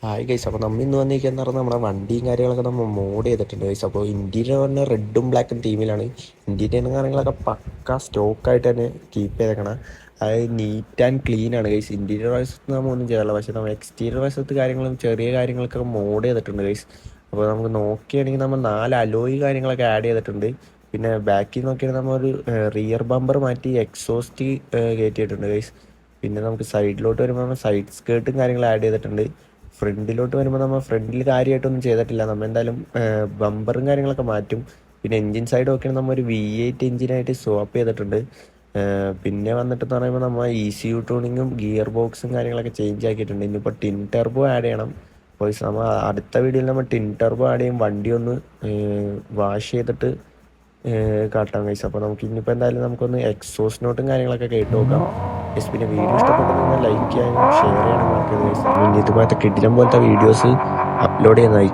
Hi guys, അപ്പോൾ നമ്മൾ ഇന്ന് വന്നിരിക്കുന്നത് പറഞ്ഞാൽ നമ്മുടെ വണ്ടിയും കാര്യങ്ങളൊക്കെ നമ്മൾ മോഡ് ചെയ്തിട്ടുണ്ട് ഗൈസ്. അപ്പോൾ ഇൻറ്റീരിയർ പറഞ്ഞാൽ റെഡും ബ്ലാക്കും തീമിലാണ്. ഇൻറ്റീരിയർ കാര്യങ്ങളൊക്കെ പക്ക സ്റ്റോക്കായിട്ട് തന്നെ കീപ്പ് ചെയ്തേക്കണം. അത് നീറ്റ് ആൻഡ് ക്ലീൻ ആണ് ഗൈസ്. ഇൻറ്റീരിയർ വശത്ത് നമ്മൾ ഒന്നും ചെയ്യാറില്ല, പക്ഷേ നമ്മൾ എക്സ്റ്റീരിയർ വശത്ത് കാര്യങ്ങളും ചെറിയ കാര്യങ്ങളൊക്കെ മോഡ് ചെയ്തിട്ടുണ്ട് ഗൈസ്. അപ്പോൾ നമുക്ക് നോക്കുകയാണെങ്കിൽ നമ്മൾ 4 അലോയ് കാര്യങ്ങളൊക്കെ ആഡ് ചെയ്തിട്ടുണ്ട്. പിന്നെ ബാക്കിൽ നോക്കിയാൽ നമ്മൾ ഒരു റിയർ ബമ്പർ മാറ്റി എക്സോസ്റ്റ് കയറ്റിയിട്ടുണ്ട് ഗൈസ്. പിന്നെ നമുക്ക് സൈഡിലോട്ട് വരുമ്പോൾ നമ്മൾ സൈഡ് സ്കേർട്ടും കാര്യങ്ങളും ആഡ് ചെയ്തിട്ടുണ്ട്. ഫ്രണ്ടിലോട്ട് വരുമ്പോൾ നമ്മൾ ഫ്രണ്ടിൽ കാര്യമായിട്ടൊന്നും ചെയ്തിട്ടില്ല. നമ്മൾ എന്തായാലും ബമ്പറും കാര്യങ്ങളൊക്കെ മാറ്റും. പിന്നെ എൻജിൻ സൈഡ് നോക്കിയാൽ നമ്മൾ ഒരു V8 എഞ്ചിനായിട്ട് സ്വാപ്പ് ചെയ്തിട്ടുണ്ട്. പിന്നെ വന്നിട്ടെന്ന് പറയുമ്പോൾ നമ്മൾ ECU ട്യൂണിങ്ങും ഗിയർ ബോക്സും കാര്യങ്ങളൊക്കെ ചേഞ്ച് ആക്കിയിട്ടുണ്ട്. ഇനിയിപ്പോൾ ടിൻ ടെർബോ ആഡ് ചെയ്യണം. അപ്പോൾ നമ്മൾ അടുത്ത വീഡിയോയിൽ നമ്മൾ ടിൻ ടെർബോ ആഡ് ചെയ്യും, വണ്ടി ഒന്ന് വാഷ് ചെയ്തിട്ട് കാട്ടാം കഴിച്ചു. അപ്പോൾ നമുക്ക് ഇനിയിപ്പോൾ എന്തായാലും നമുക്കൊന്ന് എക്സോസ്റ്റ് നോട്ടും കാര്യങ്ങളൊക്കെ കേട്ട് നോക്കാം. പിന്നെ വീഡിയോ ഇഷ്ടപ്പെട്ടെങ്കിൽ ലൈക്ക് ചെയ്യാനും ഷെയർ ചെയ്യാനും മറക്കരുത്. ഇനി ഇതുപോലത്തെ കിടിലം പോലത്തെ വീഡിയോസ് അപ്ലോഡ് ചെയ്യുന്നതായിരിക്കും.